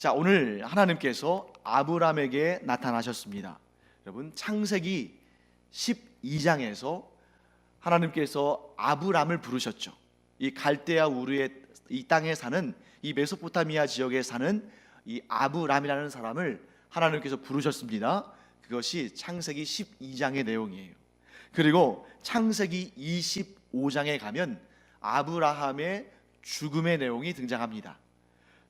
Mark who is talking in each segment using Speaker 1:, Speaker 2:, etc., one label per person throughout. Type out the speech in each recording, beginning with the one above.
Speaker 1: 자, 오늘 하나님께서 아브라함에게 나타나셨습니다. 여러분, 창세기 12장에서 하나님께서 아브라함을 부르셨죠. 이 갈대아 우르의 이 땅에 사는, 이 메소포타미아 지역에 사는 이 아브라함이라는 사람을 하나님께서 부르셨습니다. 그것이 창세기 12장의 내용이에요. 그리고 창세기 25장에 가면 아브라함의 죽음의 내용이 등장합니다.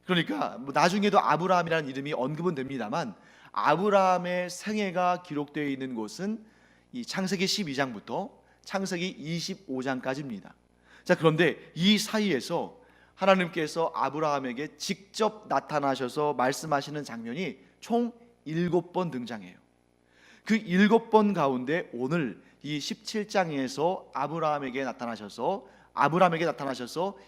Speaker 1: 그러니까 나중에도 아브라함이라는 이름이 언급은 됩니다만, 아브라함의 생애가 기록되어 있는 곳은 이 창세기 12장부터 창세기 25장까지입니다. 자, 그런데 이 사이에서 하나님께서 아브라함에게 직접 나타나셔서 말씀하시는 장면이 총 7번 등장해요. 그 7번 가운데 오늘 이 17장에서 아브라함에게 나타나셔서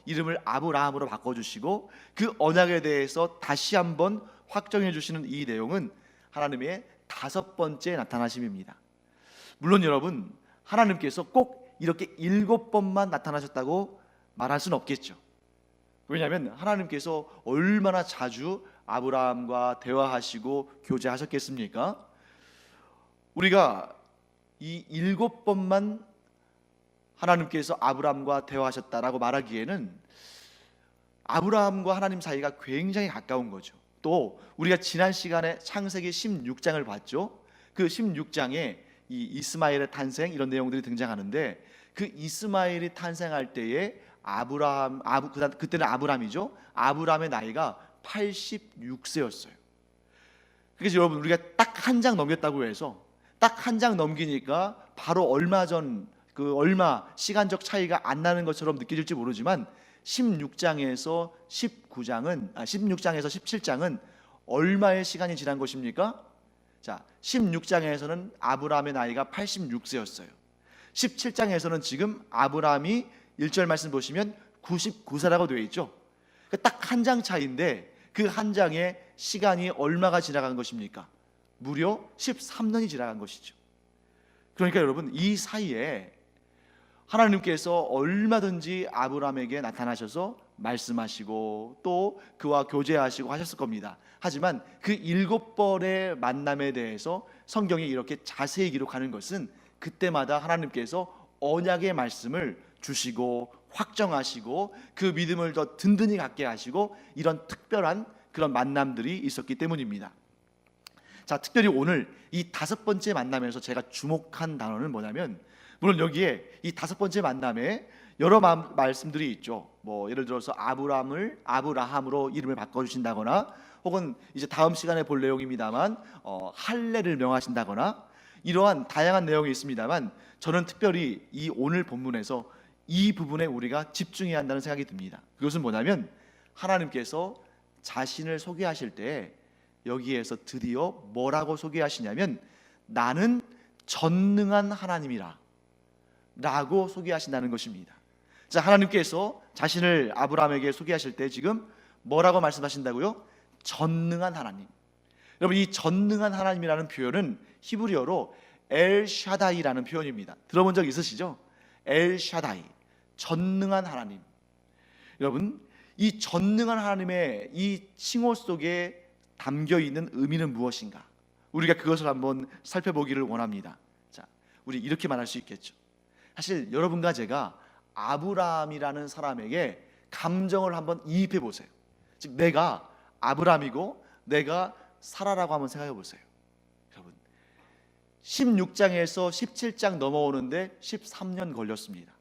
Speaker 1: 이름을 아브라함으로 바꿔주시고 그 언약에 대해서 다시 한번 확정해 주시는 이 내용은 하나님의 5번째 나타나심입니다. 물론 여러분, 하나님께서 꼭 이렇게 7번만 나타나셨다고 말할 수는 없겠죠. 왜냐하면 하나님께서 얼마나 자주 아브라함과 대화하시고 교제하셨겠습니까? 우리가 이 7번만 하나님께서 아브라함과 대화하셨다라고 말하기에는 아브라함과 하나님 사이가 굉장히 가까운 거죠. 또 우리가 지난 시간에 창세기 16장을 봤죠. 그 16장에 이 이스마엘의 탄생, 이런 내용들이 등장하는데, 그 이스마엘이 탄생할 때에 그때는 아브람이죠. 아브람의 나이가 86세였어요. 그래서 여러분, 우리가 딱 한 장 넘겼다고 해서 딱 한 장 넘기니까 바로 얼마 시간적 차이가 안 나는 것처럼 느껴질지 모르지만 16장에서 17장은 얼마의 시간이 지난 것입니까? 자, 16장에서는 아브라함의 나이가 86세였어요. 17장에서는 지금 아브라함이 1절 말씀 보시면 99세라고 되어 있죠. 딱 한 장 차이인데 그 한 장의 시간이 얼마가 지나간 것입니까? 무려 13년이 지나간 것이죠. 그러니까 여러분, 이 사이에 하나님께서 얼마든지 아브라함에게 나타나셔서 말씀하시고 또 그와 교제하시고 하셨을 겁니다. 하지만 그 7번의 만남에 대해서 성경이 이렇게 자세히 기록하는 것은 그때마다 하나님께서 언약의 말씀을 주시고 확정하시고 그 믿음을 더 든든히 갖게 하시고 이런 특별한 그런 만남들이 있었기 때문입니다. 자, 특별히 오늘 이 5번째 만남에서 제가 주목한 단어는 뭐냐면, 물론 여기에 이 5번째 만남에 여러 말씀들이 있죠. 예를 들어서 아브라함으로 이름을 바꿔주신다거나, 혹은 이제 다음 시간에 볼 내용입니다만 할례를 명하신다거나, 이러한 다양한 내용이 있습니다만, 저는 특별히 이 오늘 본문에서 이 부분에 우리가 집중해야 한다는 생각이 듭니다. 그것은 뭐냐면, 하나님께서 자신을 소개하실 때 여기에서 드디어 뭐라고 소개하시냐면, 나는 전능한 하나님이라 라고 소개하신다는 것입니다. 자, 하나님께서 자신을 아브라함에게 소개하실 때 지금 뭐라고 말씀하신다고요? 전능한 하나님. 여러분, 이 전능한 하나님이라는 표현은 히브리어로 엘샤다이라는 표현입니다. 들어본 적 있으시죠? 엘샤다이, 전능한 하나님. 여러분, 이 전능한 하나님의 이 칭호 속에 담겨 있는 의미는 무엇인가? 우리가 그것을 한번 살펴보기를 원합니다. 자, 우리 이렇게 말할 수 있겠죠. 사실 여러분과 제가 아브라함이라는 사람에게 감정을 한번 이입해 보세요. 즉, 내가 아브라함이고 내가 사라라고 한번 생각해 보세요. 여러분, 16장에서 17장 넘어오는데 13년 걸렸습니다.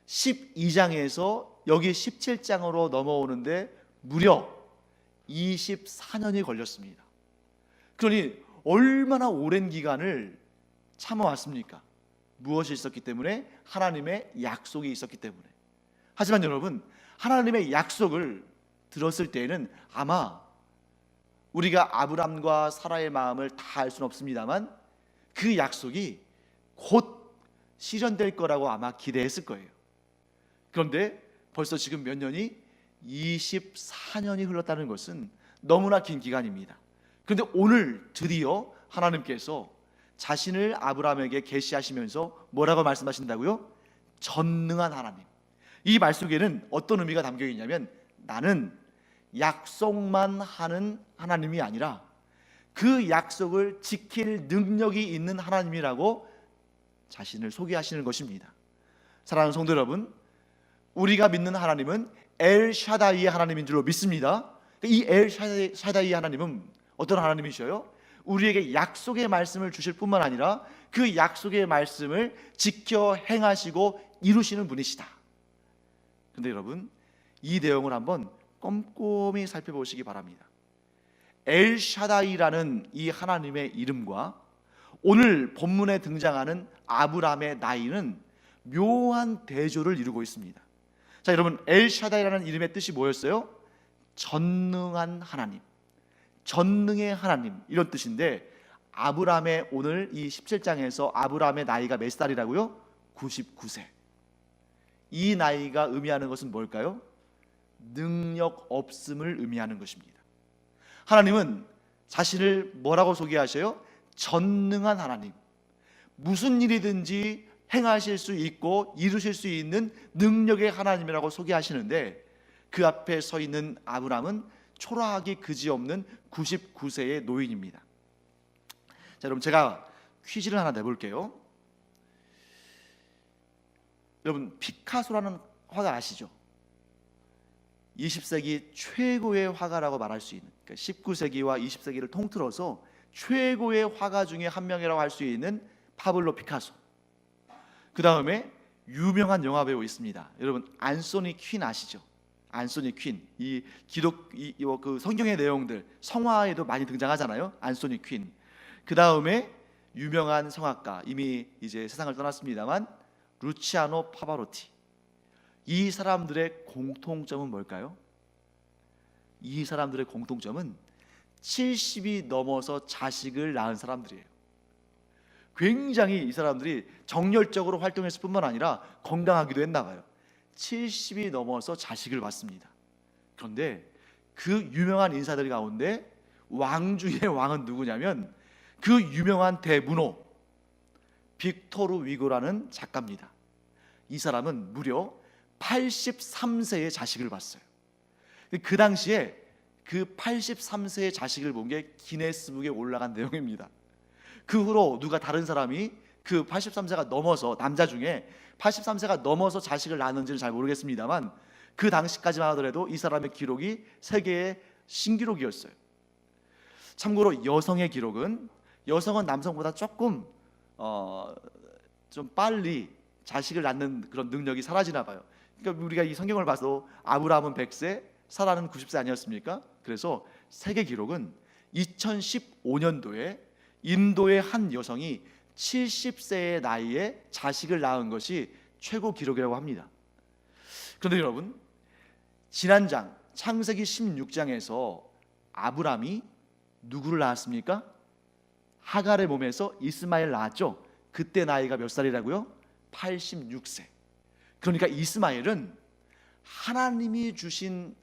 Speaker 1: 12장에서 여기 17장으로 넘어오는데 무려 24년이 걸렸습니다. 그러니 얼마나 오랜 기간을 참아왔습니까? 무엇이 있었기 때문에? 하나님의 약속이 있었기 때문에. 하지만 여러분, 하나님의 약속을 들었을 때에는 아마 우리가 아브람과 사라의 마음을 다 알 수는 없습니다만 그 약속이 곧 실현될 거라고 아마 기대했을 거예요. 그런데 벌써 지금 몇 년이? 24년이 흘렀다는 것은 너무나 긴 기간입니다. 그런데 오늘 드디어 하나님께서 자신을 아브라함에게 계시하시면서 뭐라고 말씀하신다고요? 전능한 하나님. 이 말 속에는 어떤 의미가 담겨 있냐면, 나는 약속만 하는 하나님이 아니라 그 약속을 지킬 능력이 있는 하나님이라고 자신을 소개하시는 것입니다. 사랑하는 성도 여러분, 우리가 믿는 하나님은 엘샤다이의 하나님인 줄로 믿습니다. 이 엘샤다이의 하나님은 어떤 하나님이셔요? 우리에게 약속의 말씀을 주실 뿐만 아니라 그 약속의 말씀을 지켜 행하시고 이루시는 분이시다. 그런데 여러분, 이 내용을 한번 꼼꼼히 살펴보시기 바랍니다. 엘샤다이라는 이 하나님의 이름과 오늘 본문에 등장하는 아브라함의 나이는 묘한 대조를 이루고 있습니다. 자, 여러분, 엘샤다이라는 이름의 뜻이 뭐였어요? 전능한 하나님, 전능의 하나님, 이런 뜻인데, 아브라함의 오늘 이 17장에서 아브라함의 나이가 몇 살이라고요? 99세. 이 나이가 의미하는 것은 뭘까요? 능력 없음을 의미하는 것입니다. 하나님은 자신을 뭐라고 소개하셔요? 전능한 하나님, 무슨 일이든지 행하실 수 있고 이루실 수 있는 능력의 하나님이라고 소개하시는데, 그 앞에 서 있는 아브라함은 초라하기 그지없는 99세의 노인입니다. 자, 여러분, 제가 퀴즈를 하나 내볼게요. 여러분, 피카소라는 화가 아시죠? 20세기 최고의 화가라고 말할 수 있는, 그러니까 19세기와 20세기를 통틀어서 최고의 화가 중에 한 명이라고 할 수 있는 파블로 피카소. 그 다음에 유명한 영화 배우 있습니다. 여러분, 안소니 퀸 아시죠? 안소니 퀸. 그 성경의 내용들, 성화에도 많이 등장하잖아요. 안소니 퀸. 그 다음에 유명한 성악가, 이미 이제 세상을 떠났습니다만 루치아노 파바로티. 이 사람들의 공통점은 뭘까요? 이 사람들의 공통점은 70이 넘어서 자식을 낳은 사람들이에요. 굉장히 이 사람들이 정열적으로 활동했을 뿐만 아니라 건강하기도 했나 봐요. 70이 넘어서 자식을 낳습니다. 그런데 그 유명한 인사들 가운데 왕 중의 왕은 누구냐면 그 유명한 대문호 빅토르 위고라는 작가입니다. 이 사람은 무려 83세의 자식을 봤어요. 그 당시에 그 83세의 자식을 본 게 기네스북에 올라간 내용입니다. 그 후로 누가 다른 사람이 그 83세가 넘어서, 남자 중에 83세가 넘어서 자식을 낳았는지는 잘 모르겠습니다만 그 당시까지만 하더라도 이 사람의 기록이 세계의 신기록이었어요. 참고로 여성의 기록은, 여성은 남성보다 조금 좀 빨리 자식을 낳는 그런 능력이 사라지나 봐요. 그러니까 우리가 이 성경을 봐도 아브라함은 100세, 사라는 90세 아니었습니까? 그래서 세계 기록은 2015년도에 인도의 한 여성이 70세의 나이에 자식을 낳은 것이 최고 기록이라고 합니다. 그런데 여러분, 지난 장 창세기 16장에서 아브람이 누구를 낳았습니까? 하갈의 몸에서 이스마엘 낳았죠. 그때 나이가 몇 살이라고요? 86세. 그러니까 이스마엘은 하나님이 주신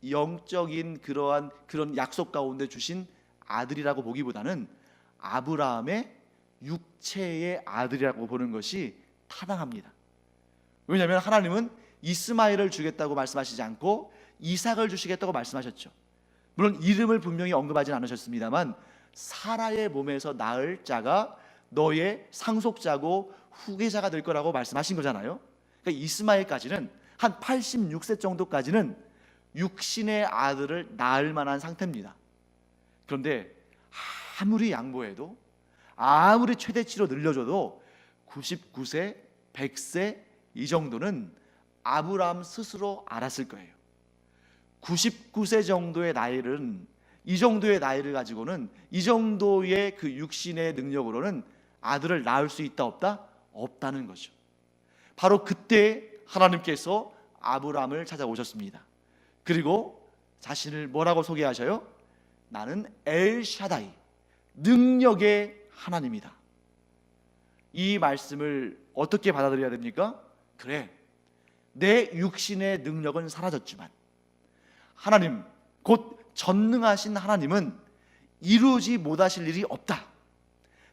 Speaker 1: 영적인 그런 약속 가운데 주신 아들이라고 보기보다는 아브라함의 육체의 아들이라고 보는 것이 타당합니다. 왜냐하면 하나님은 이스마엘을 주겠다고 말씀하시지 않고 이삭을 주시겠다고 말씀하셨죠. 물론 이름을 분명히 언급하진 않으셨습니다만 사라의 몸에서 낳을 자가 너의 상속자고 후계자가 될 거라고 말씀하신 거잖아요. 그러니까 이스마엘까지는 한 86세 정도까지는 육신의 아들을 낳을 만한 상태입니다. 그런데 아무리 양보해도, 아무리 최대치로 늘려줘도 99세, 100세 이 정도는 아브라함 스스로 알았을 거예요. 99세 정도의 나이는, 이 정도의 나이를 가지고는, 이 정도의 그 육신의 능력으로는 아들을 낳을 수 있다 없다? 없다는 거죠. 바로 그때 하나님께서 아브라함을 찾아오셨습니다. 그리고 자신을 뭐라고 소개하셔요? 나는 엘샤다이, 능력의 하나님이다. 이 말씀을 어떻게 받아들여야 됩니까? 그래, 내 육신의 능력은 사라졌지만 하나님, 곧 전능하신 하나님은 이루지 못하실 일이 없다.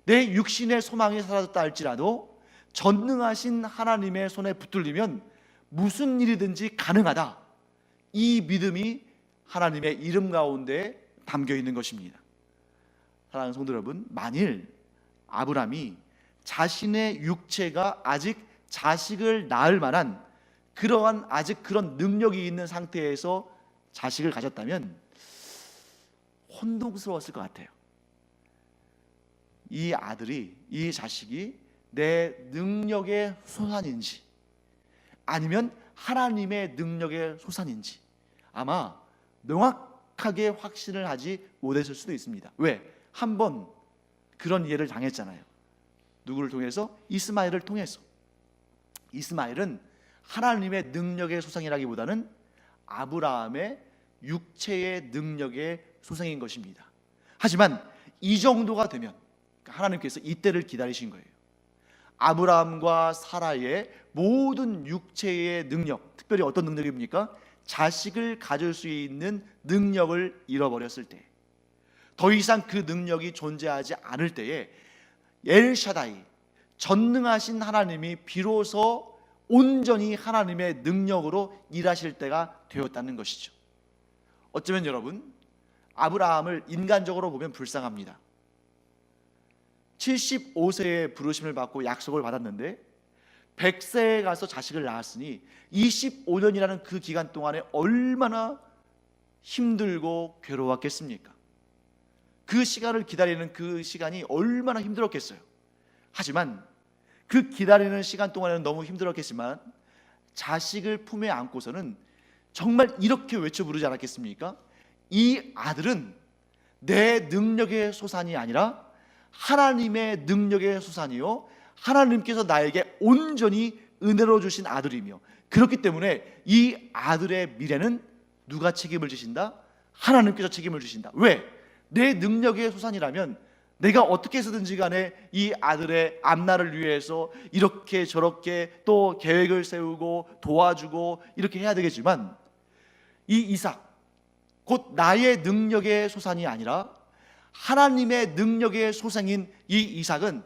Speaker 1: 내 육신의 소망이 사라졌다 할지라도 전능하신 하나님의 손에 붙들리면 무슨 일이든지 가능하다. 이 믿음이 하나님의 이름 가운데 담겨 있는 것입니다. 사랑하는 성도 여러분, 만일 아브라함이 자신의 육체가 아직 자식을 낳을 만한 그러한 아직 그런 능력이 있는 상태에서 자식을 가졌다면 혼동스러웠을 것 같아요. 이 아들이, 이 자식이 내 능력의 소산인지 아니면 하나님의 능력의 소산인지 아마 명확하게 확신을 하지 못했을 수도 있습니다. 왜? 한번 그런 예를 당했잖아요. 누구를 통해서? 이스마엘을 통해서. 이스마엘은 하나님의 능력의 소생이라기보다는 아브라함의 육체의 능력의 소생인 것입니다. 하지만 이 정도가 되면 하나님께서 이때를 기다리신 거예요. 아브라함과 사라의 모든 육체의 능력, 특별히 어떤 능력입니까? 자식을 가질 수 있는 능력을 잃어버렸을 때, 더 이상 그 능력이 존재하지 않을 때에 엘샤다이, 전능하신 하나님이 비로소 온전히 하나님의 능력으로 일하실 때가 되었다는 것이죠. 어쩌면 여러분, 아브라함을 인간적으로 보면 불쌍합니다. 75세에 부르심을 받고 약속을 받았는데 100세에 가서 자식을 낳았으니 25년이라는 그 기간 동안에 얼마나 힘들고 괴로웠겠습니까? 그 시간을 기다리는 그 시간이 얼마나 힘들었겠어요. 하지만 그 기다리는 시간 동안에는 너무 힘들었겠지만 자식을 품에 안고서는 정말 이렇게 외쳐 부르지 않았겠습니까? 이 아들은 내 능력의 소산이 아니라 하나님의 능력의 소산이요, 하나님께서 나에게 온전히 은혜로 주신 아들이며, 그렇기 때문에 이 아들의 미래는 누가 책임을 지신다? 하나님께서 책임을 주신다. 왜? 내 능력의 소산이라면 내가 어떻게 해서든지 간에 이 아들의 앞날을 위해서 이렇게 저렇게 또 계획을 세우고 도와주고 이렇게 해야 되겠지만, 이 이삭, 곧 나의 능력의 소산이 아니라 하나님의 능력의 소생인 이 이삭은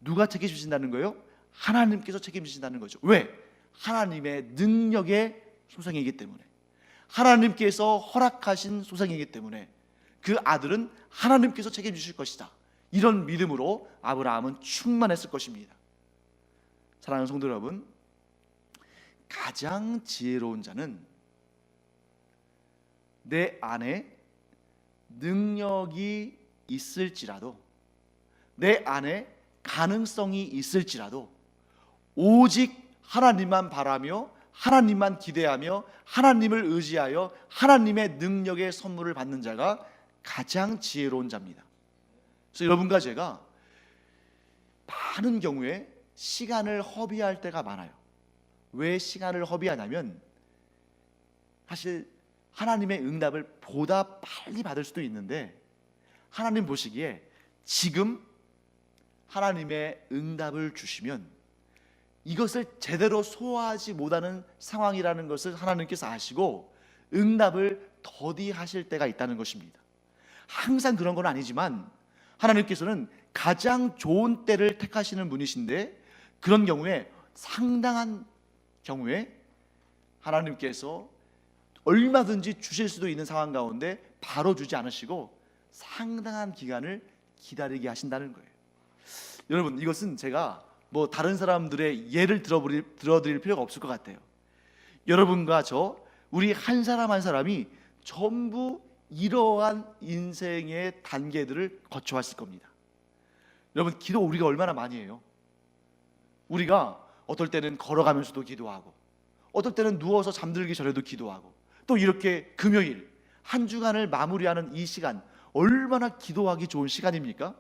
Speaker 1: 누가 책임지신다는 거예요? 하나님께서 책임지신다는 거죠. 왜? 하나님의 능력의 소생이기 때문에, 하나님께서 허락하신 소생이기 때문에 그 아들은 하나님께서 책임지실 것이다. 이런 믿음으로 아브라함은 충만했을 것입니다. 사랑하는 성도 여러분, 가장 지혜로운 자는 내 안에 능력이 있을지라도, 내 안에 가능성이 있을지라도 오직 하나님만 바라며 하나님만 기대하며 하나님을 의지하여 하나님의 능력의 선물을 받는 자가 가장 지혜로운 자입니다. 그래서 여러분과 제가 많은 경우에 시간을 허비할 때가 많아요. 왜 시간을 허비하냐면 사실 하나님의 응답을 보다 빨리 받을 수도 있는데 하나님 보시기에 지금 하나님의 응답을 주시면 이것을 제대로 소화하지 못하는 상황이라는 것을 하나님께서 아시고 응답을 더디하실 때가 있다는 것입니다. 항상 그런 건 아니지만 하나님께서는 가장 좋은 때를 택하시는 분이신데, 그런 경우에 상당한 경우에 하나님께서 얼마든지 주실 수도 있는 상황 가운데 바로 주지 않으시고 상당한 기간을 기다리게 하신다는 거예요. 여러분, 이것은 제가 뭐 다른 사람들의 예를 들어드릴 필요가 없을 것 같아요. 여러분과 저, 우리 한 사람 한 사람이 전부 이러한 인생의 단계들을 거쳐왔을 겁니다. 여러분, 기도 우리가 얼마나 많이 해요? 우리가 어떨 때는 걸어가면서도 기도하고, 어떨 때는 누워서 잠들기 전에도 기도하고, 또 이렇게 금요일 한 주간을 마무리하는 이 시간 얼마나 기도하기 좋은 시간입니까?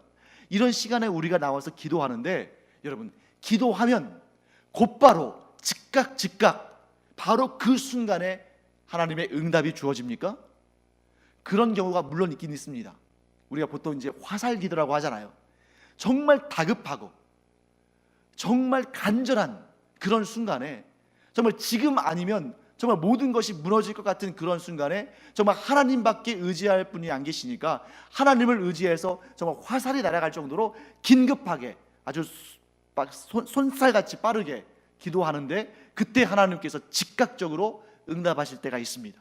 Speaker 1: 이런 시간에 우리가 나와서 기도하는데, 여러분, 기도하면 곧바로 즉각 바로 그 순간에 하나님의 응답이 주어집니까? 그런 경우가 물론 있긴 있습니다. 우리가 보통 이제 화살 기도라고 하잖아요. 정말 다급하고 정말 간절한 그런 순간에, 정말 지금 아니면 정말 모든 것이 무너질 것 같은 그런 순간에 정말 하나님밖에 의지할 분이 안 계시니까 하나님을 의지해서 정말 화살이 날아갈 정도로 긴급하게 아주 손살같이 빠르게 기도하는데, 그때 하나님께서 즉각적으로 응답하실 때가 있습니다.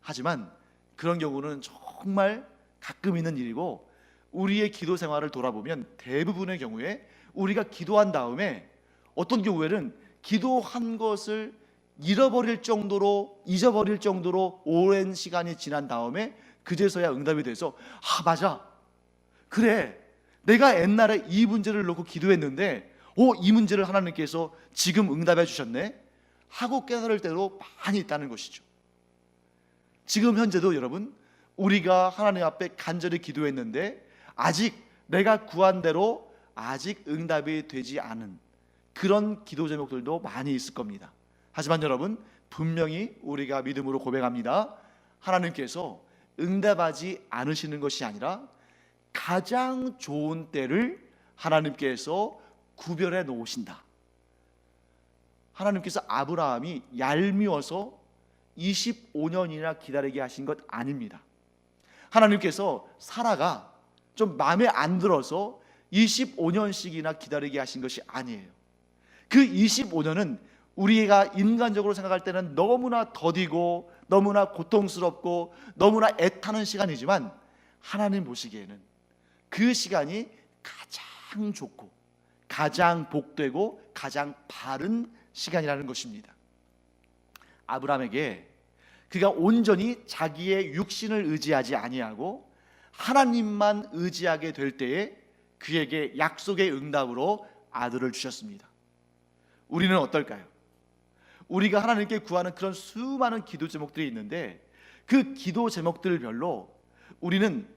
Speaker 1: 하지만 그런 경우는 정말 가끔 있는 일이고, 우리의 기도 생활을 돌아보면 대부분의 경우에 우리가 기도한 다음에 어떤 경우에는 기도한 것을 잊어버릴 정도로 오랜 시간이 지난 다음에 그제서야 응답이 돼서, 아 맞아, 그래, 내가 옛날에 이 문제를 놓고 기도했는데 이 문제를 하나님께서 지금 응답해 주셨네 하고 깨달을 때도 많이 있다는 것이죠. 지금 현재도 여러분, 우리가 하나님 앞에 간절히 기도했는데 아직 내가 구한 대로 아직 응답이 되지 않은 그런 기도 제목들도 많이 있을 겁니다. 하지만 여러분, 분명히 우리가 믿음으로 고백합니다. 하나님께서 응답하지 않으시는 것이 아니라 가장 좋은 때를 하나님께서 구별해 놓으신다. 하나님께서 아브라함이 얄미워서 25년이나 기다리게 하신 것 아닙니다. 하나님께서 사라가 좀 마음에 안 들어서 25년씩이나 기다리게 하신 것이 아니에요. 그 25년은 우리가 인간적으로 생각할 때는 너무나 더디고 너무나 고통스럽고 너무나 애타는 시간이지만, 하나님 보시기에는 그 시간이 가장 좋고 가장 복되고 가장 바른 시간이라는 것입니다. 아브라함에게 그가 온전히 자기의 육신을 의지하지 아니하고 하나님만 의지하게 될 때에 그에게 약속의 응답으로 아들을 주셨습니다. 우리는 어떨까요? 우리가 하나님께 구하는 그런 수많은 기도 제목들이 있는데, 그 기도 제목들별로 우리는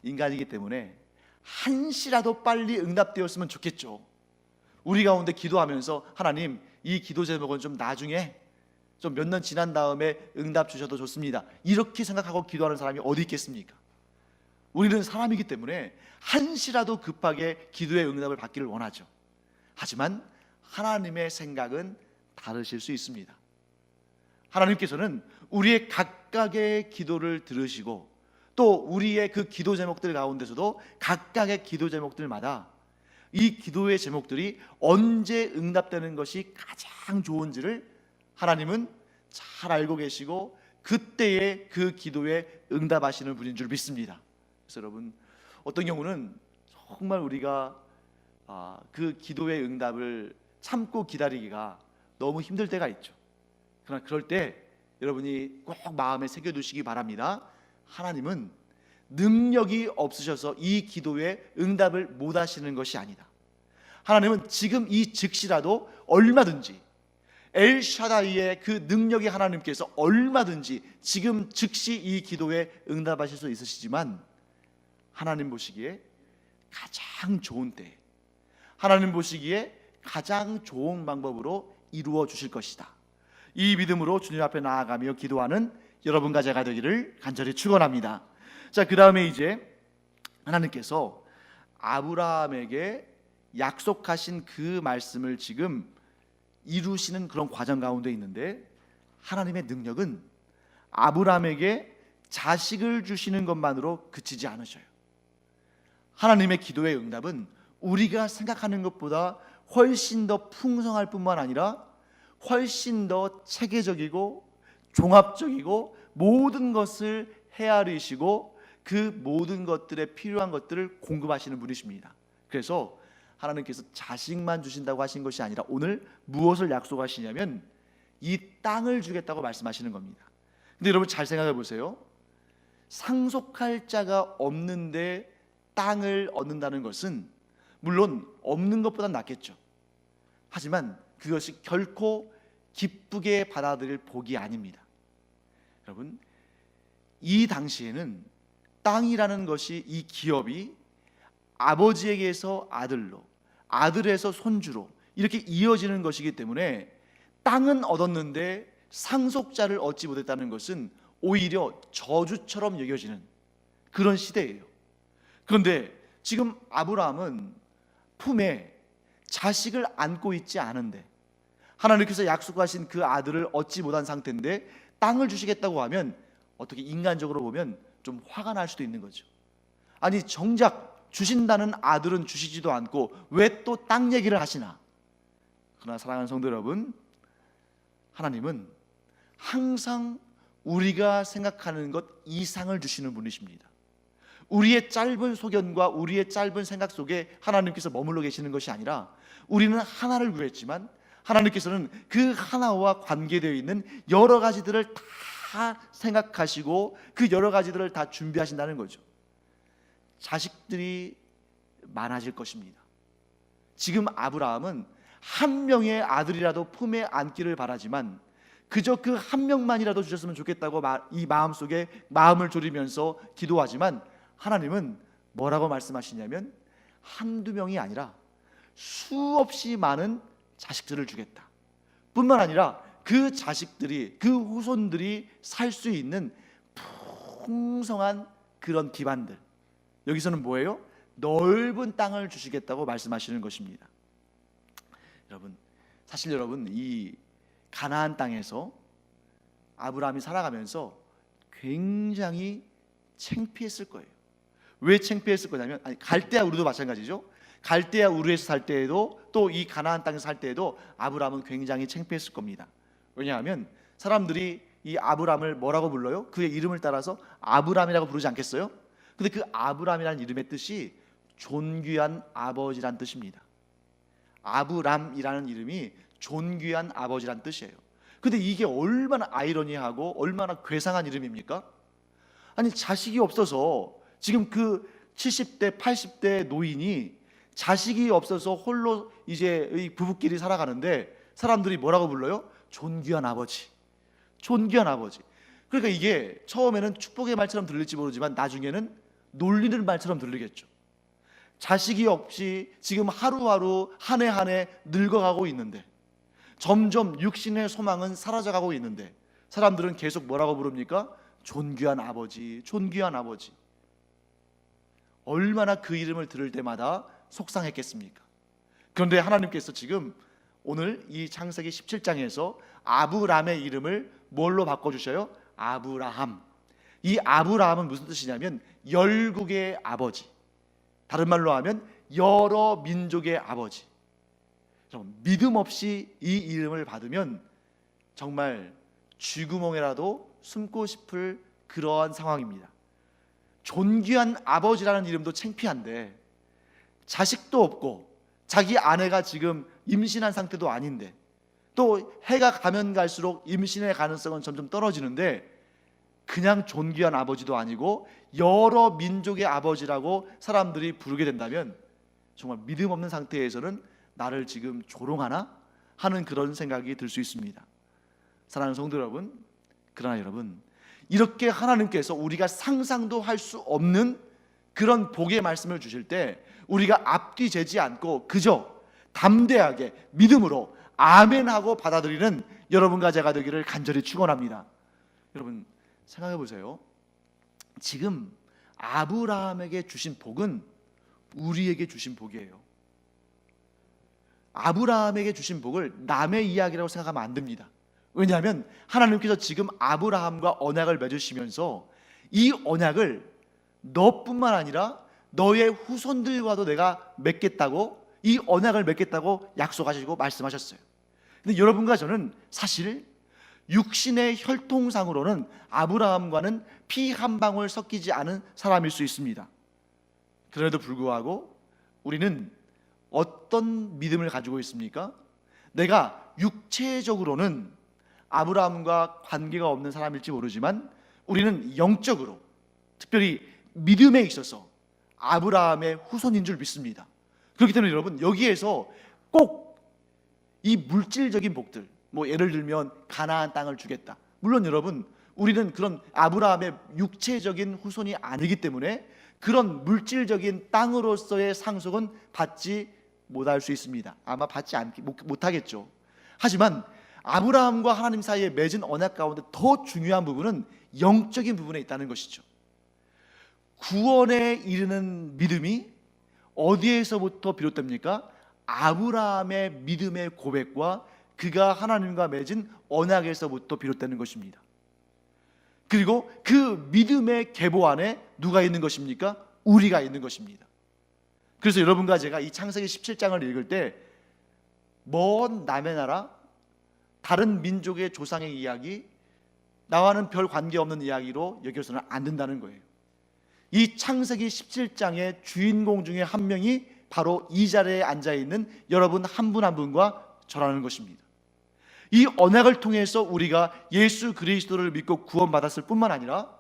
Speaker 1: 인간이기 때문에 한시라도 빨리 응답되었으면 좋겠죠. 우리 가운데 기도하면서 하나님, 이 기도 제목은 좀 나중에, 좀 몇 년 지난 다음에 응답 주셔도 좋습니다, 이렇게 생각하고 기도하는 사람이 어디 있겠습니까? 우리는 사람이기 때문에 한시라도 급하게 기도의 응답을 받기를 원하죠. 하지만 하나님의 생각은 다르실 수 있습니다. 하나님께서는 우리의 각각의 기도를 들으시고, 또 우리의 그 기도 제목들 가운데서도 각각의 기도 제목들마다 이 기도의 제목들이 언제 응답되는 것이 가장 좋은지를 하나님은 잘 알고 계시고 그때에 그 기도에 응답하시는 분인 줄 믿습니다. 그래서 여러분, 어떤 경우는 정말 우리가 그 기도의 응답을 참고 기다리기가 너무 힘들 때가 있죠. 그러나 그럴 때 여러분이 꼭 마음에 새겨두시기 바랍니다. 하나님은 능력이 없으셔서 이 기도에 응답을 못 하시는 것이 아니다. 하나님은 지금 이 즉시라도 얼마든지, 엘샤다이의 그 능력이 하나님께서 얼마든지 지금 즉시 이 기도에 응답하실 수 있으시지만, 하나님 보시기에 가장 좋은 때, 하나님 보시기에 가장 좋은 방법으로 이루어 주실 것이다. 이 믿음으로 주님 앞에 나아가며 기도하는 여러분과 제가 되기를 간절히 축원합니다. 자, 그 다음에 이제 하나님께서 아브라함에게 약속하신 그 말씀을 지금 이루시는 그런 과정 가운데 있는데, 하나님의 능력은 아브라함에게 자식을 주시는 것만으로 그치지 않으셔요. 하나님의 기도의 응답은 우리가 생각하는 것보다 훨씬 더 풍성할 뿐만 아니라 훨씬 더 체계적이고 종합적이고 모든 것을 헤아리시고 그 모든 것들에 필요한 것들을 공급하시는 분이십니다. 그래서 하나님께서 자식만 주신다고 하신 것이 아니라 오늘 무엇을 약속하시냐면 이 땅을 주겠다고 말씀하시는 겁니다. 근데 여러분 잘 생각해 보세요. 상속할 자가 없는데 땅을 얻는다는 것은 물론 없는 것보다 낫겠죠. 하지만 그것이 결코 기쁘게 받아들일 복이 아닙니다. 여러분, 이 당시에는 땅이라는 것이, 이 기업이 아버지에게서 아들로, 아들에서 손주로 이렇게 이어지는 것이기 때문에 땅은 얻었는데 상속자를 얻지 못했다는 것은 오히려 저주처럼 여겨지는 그런 시대예요. 그런데 지금 아브라함은 품에 자식을 안고 있지 않은데 하나님께서 약속하신 그 아들을 얻지 못한 상태인데 땅을 주시겠다고 하면 어떻게 인간적으로 보면 좀 화가 날 수도 있는 거죠. 아니, 정작 주신다는 아들은 주시지도 않고 왜 또 땅 얘기를 하시나? 그러나 사랑하는 성도 여러분, 하나님은 항상 우리가 생각하는 것 이상을 주시는 분이십니다. 우리의 짧은 소견과 우리의 짧은 생각 속에 하나님께서 머물러 계시는 것이 아니라, 우리는 하나를 구했지만 하나님께서는 그 하나와 관계되어 있는 여러 가지들을 다 생각하시고 그 여러 가지들을 다 준비하신다는 거죠. 자식들이 많아질 것입니다. 지금 아브라함은 한 명의 아들이라도 품에 안기를 바라지만 그저 그 한 명만이라도 주셨으면 좋겠다고 이 마음속에 마음을 졸이면서 기도하지만, 하나님은 뭐라고 말씀하시냐면 한두 명이 아니라 수없이 많은 자식들을 주겠다. 뿐만 아니라 그 자식들이, 그 후손들이 살 수 있는 풍성한 그런 기반들, 여기서는 뭐예요? 넓은 땅을 주시겠다고 말씀하시는 것입니다. 여러분, 사실 여러분, 이 가나안 땅에서 아브라함이 살아가면서 굉장히 창피했을 거예요. 왜 창피했을 거냐면, 갈대아 우르도 마찬가지죠. 갈대아 우르에서 살 때에도, 또 이 가나안 땅에서 살 때에도 아브라함은 굉장히 창피했을 겁니다. 왜냐하면 사람들이 이 아브라함을 뭐라고 불러요? 그의 이름을 따라서 아브라함이라고 부르지 않겠어요? 근데 그 아브라함이라는 이름의 뜻이 존귀한 아버지란 뜻입니다. 아브람이라는 이름이 존귀한 아버지란 뜻이에요. 근데 이게 얼마나 아이러니하고 얼마나 괴상한 이름입니까? 아니, 자식이 없어서 지금 그 70대 80대 노인이 자식이 없어서 홀로 이제 이 부부끼리 살아가는데 사람들이 뭐라고 불러요? 존귀한 아버지, 존귀한 아버지. 그러니까 이게 처음에는 축복의 말처럼 들릴지 모르지만 나중에는 놀리는 말처럼 들리겠죠. 자식이 없이 지금 하루하루 한 해 한 해 늙어가고 있는데, 점점 육신의 소망은 사라져가고 있는데 사람들은 계속 뭐라고 부릅니까? 존귀한 아버지, 존귀한 아버지. 얼마나 그 이름을 들을 때마다 속상했겠습니까? 그런데 하나님께서 지금 오늘 이 창세기 17장에서 아브람의 이름을 뭘로 바꿔주셔요? 아브라함. 이 아브라함은 무슨 뜻이냐면 열국의 아버지, 다른 말로 하면 여러 민족의 아버지. 믿음 없이 이 이름을 받으면 정말 쥐구멍에라도 숨고 싶을 그러한 상황입니다. 존귀한 아버지라는 이름도 창피한데, 자식도 없고 자기 아내가 지금 임신한 상태도 아닌데, 또 해가 가면 갈수록 임신의 가능성은 점점 떨어지는데 그냥 존귀한 아버지도 아니고 여러 민족의 아버지라고 사람들이 부르게 된다면 정말 믿음 없는 상태에서는 나를 지금 조롱하나 하는 그런 생각이 들 수 있습니다. 사랑하는 성도 여러분, 그러나 여러분, 이렇게 하나님께서 우리가 상상도 할 수 없는 그런 복의 말씀을 주실 때 우리가 앞뒤 재지 않고 그저 담대하게 믿음으로 아멘하고 받아들이는 여러분과 제가 되기를 간절히 축원합니다. 여러분, 생각해 보세요. 지금 아브라함에게 주신 복은 우리에게 주신 복이에요. 아브라함에게 주신 복을 남의 이야기라고 생각하면 안 됩니다. 왜냐하면 하나님께서 지금 아브라함과 언약을 맺으시면서 이 언약을 너뿐만 아니라 너의 후손들과도 내가 맺겠다고, 이 언약을 맺겠다고 약속하시고 말씀하셨어요. 근데 여러분과 저는 사실 육신의 혈통상으로는 아브라함과는 피 한 방울 섞이지 않은 사람일 수 있습니다. 그래도 불구하고 우리는 어떤 믿음을 가지고 있습니까? 내가 육체적으로는 아브라함과 관계가 없는 사람일지 모르지만 우리는 영적으로, 특별히 믿음에 있어서 아브라함의 후손인 줄 믿습니다. 그렇기 때문에 여러분, 여기에서 꼭 이 물질적인 복들, 뭐 예를 들면 가나안 땅을 주겠다, 물론 여러분 우리는 그런 아브라함의 육체적인 후손이 아니기 때문에 그런 물질적인 땅으로서의 상속은 받지 못할 수 있습니다. 아마 받지 못하겠죠. 하지만 아브라함과 하나님 사이에 맺은 언약 가운데 더 중요한 부분은 영적인 부분에 있다는 것이죠. 구원에 이르는 믿음이 어디에서부터 비롯됩니까? 아브라함의 믿음의 고백과 그가 하나님과 맺은 언약에서부터 비롯되는 것입니다. 그리고 그 믿음의 계보 안에 누가 있는 것입니까? 우리가 있는 것입니다. 그래서 여러분과 제가 이 창세기 17장을 읽을 때 먼 남의 나라, 다른 민족의 조상의 이야기, 나와는 별 관계없는 이야기로 여겨서는 안 된다는 거예요. 이 창세기 17장의 주인공 중에 한 명이 바로 이 자리에 앉아있는 여러분 한 분 한 분과 저라는 것입니다. 이 언약을 통해서 우리가 예수 그리스도를 믿고 구원받았을 뿐만 아니라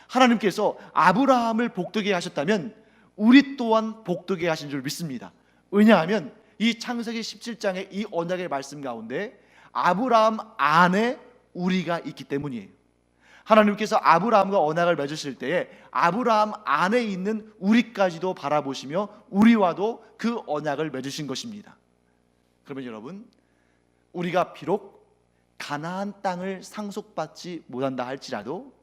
Speaker 1: 하나님께서 아브라함을 복되게 하셨다면 우리 또한 복되게 하신 줄 믿습니다. 왜냐하면 이 창세기 17장의 이 언약의 말씀 가운데 아브라함 안에 우리가 있기 때문이에요. 하나님께서 아브라함과 언약을 맺으실 때에 아브라함 안에 있는 우리까지도 바라보시며 우리와도 그 언약을 맺으신 것입니다. 그러면 여러분, 우리가 비록 가나안 땅을 상속받지 못한다 할지라도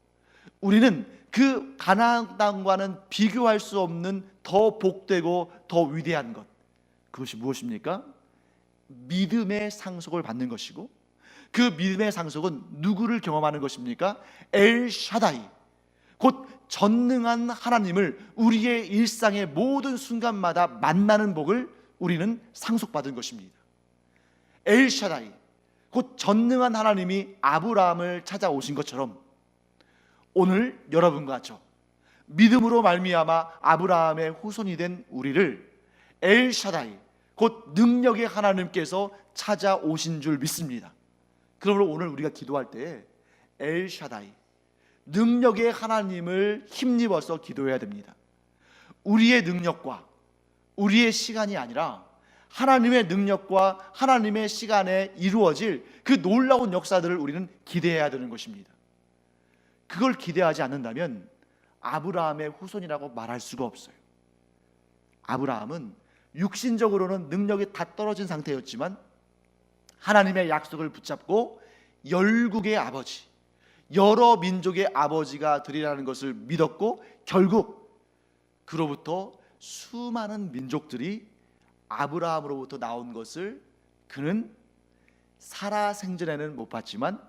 Speaker 1: 우리는 그 가나안 땅과는 비교할 수 없는 더 복되고 더 위대한 것, 그것이 무엇입니까? 믿음의 상속을 받는 것이고, 그 믿음의 상속은 누구를 경험하는 것입니까? 엘샤다이, 곧 전능한 하나님을 우리의 일상의 모든 순간마다 만나는 복을 우리는 상속받은 것입니다. 엘샤다이, 곧 전능한 하나님이 아브라함을 찾아오신 것처럼 오늘 여러분과 저 믿음으로 말미암아 아브라함의 후손이 된 우리를 엘샤다이, 곧 능력의 하나님께서 찾아오신 줄 믿습니다. 그러므로 오늘 우리가 기도할 때 엘샤다이, 능력의 하나님을 힘입어서 기도해야 됩니다. 우리의 능력과 우리의 시간이 아니라 하나님의 능력과 하나님의 시간에 이루어질 그 놀라운 역사들을 우리는 기대해야 되는 것입니다. 그걸 기대하지 않는다면 아브라함의 후손이라고 말할 수가 없어요. 아브라함은 육신적으로는 능력이 다 떨어진 상태였지만 하나님의 약속을 붙잡고 열국의 아버지, 여러 민족의 아버지가 되리라는 것을 믿었고 결국 그로부터 수많은 민족들이 아브라함으로부터 나온 것을 그는 살아생전에는 못 봤지만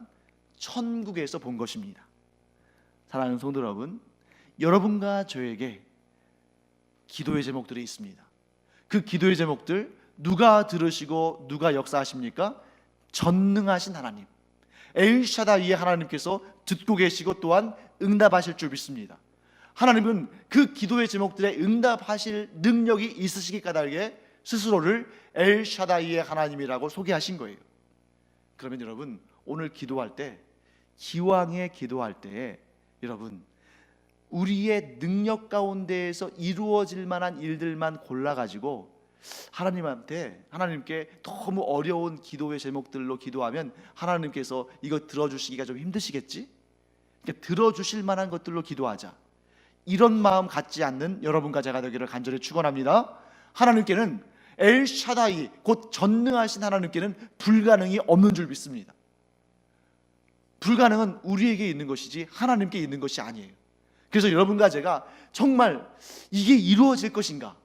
Speaker 1: 천국에서 본 것입니다. 사랑하는 성도 여러분, 여러분과 저에게 기도의 제목들이 있습니다. 그 기도의 제목들 누가 들으시고 누가 역사하십니까? 전능하신 하나님, 엘샤다이의 하나님께서 듣고 계시고 또한 응답하실 줄 믿습니다. 하나님은 그 기도의 제목들에 응답하실 능력이 있으시기 까닭에 스스로를 엘샤다이의 하나님이라고 소개하신 거예요. 그러면 여러분, 오늘 기도할 때, 기왕에 기도할 때에 여러분, 우리의 능력 가운데에서 이루어질 만한 일들만 골라가지고 하나님께 너무 어려운 기도의 제목들로 기도하면 하나님께서 이거 들어주시기가 좀 힘드시겠지? 그러니까 들어주실 만한 것들로 기도하자, 이런 마음 갖지 않는 여러분과 제가 되기를 간절히 축원합니다. 하나님께는 엘샤다이, 곧 전능하신 하나님께는 불가능이 없는 줄 믿습니다. 불가능은 우리에게 있는 것이지 하나님께 있는 것이 아니에요. 그래서 여러분과 제가 정말 이게 이루어질 것인가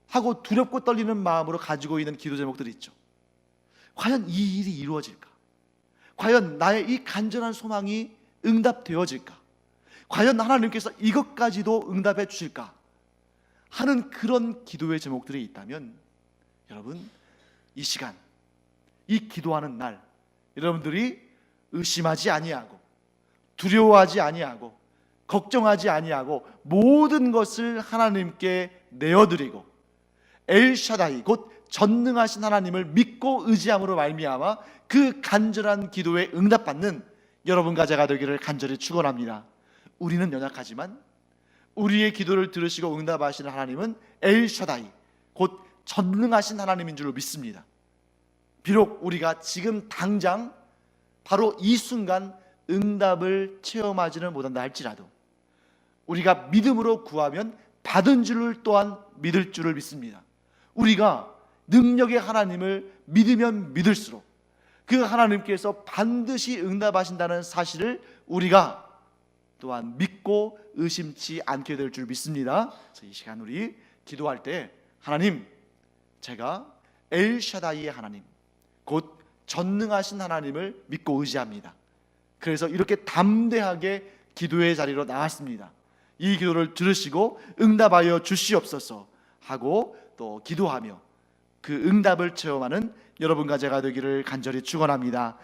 Speaker 1: 하고 두렵고 떨리는 마음으로 가지고 있는 기도 제목들이 있죠. 과연 이 일이 이루어질까? 과연 나의 이 간절한 소망이 응답되어질까? 과연 하나님께서 이것까지도 응답해 주실까? 하는 그런 기도의 제목들이 있다면 여러분, 이 시간, 이 기도하는 날 여러분들이 의심하지 아니하고 두려워하지 아니하고 걱정하지 아니하고 모든 것을 하나님께 내어드리고 엘샤다이, 곧 전능하신 하나님을 믿고 의지함으로 말미암아 그 간절한 기도에 응답받는 여러분과 제가 되기를 간절히 축원합니다. 우리는 연약하지만 우리의 기도를 들으시고 응답하시는 하나님은 엘샤다이, 곧 전능하신 하나님인 줄로 믿습니다. 비록 우리가 지금 당장 바로 이 순간 응답을 체험하지는 못한다 할지라도 우리가 믿음으로 구하면 받은 줄을 또한 믿을 줄을 믿습니다. 우리가 능력의 하나님을 믿으면 믿을수록 그 하나님께서 반드시 응답하신다는 사실을 우리가 또한 믿고 의심치 않게 될 줄 믿습니다. 그래서 이 시간 우리 기도할 때 하나님, 제가 엘샤다이의 하나님, 곧 전능하신 하나님을 믿고 의지합니다. 그래서 이렇게 담대하게 기도의 자리로 나왔습니다. 이 기도를 들으시고 응답하여 주시옵소서 하고 또 기도하며 그 응답을 체험하는 여러분과 제가 되기를 간절히 축원합니다.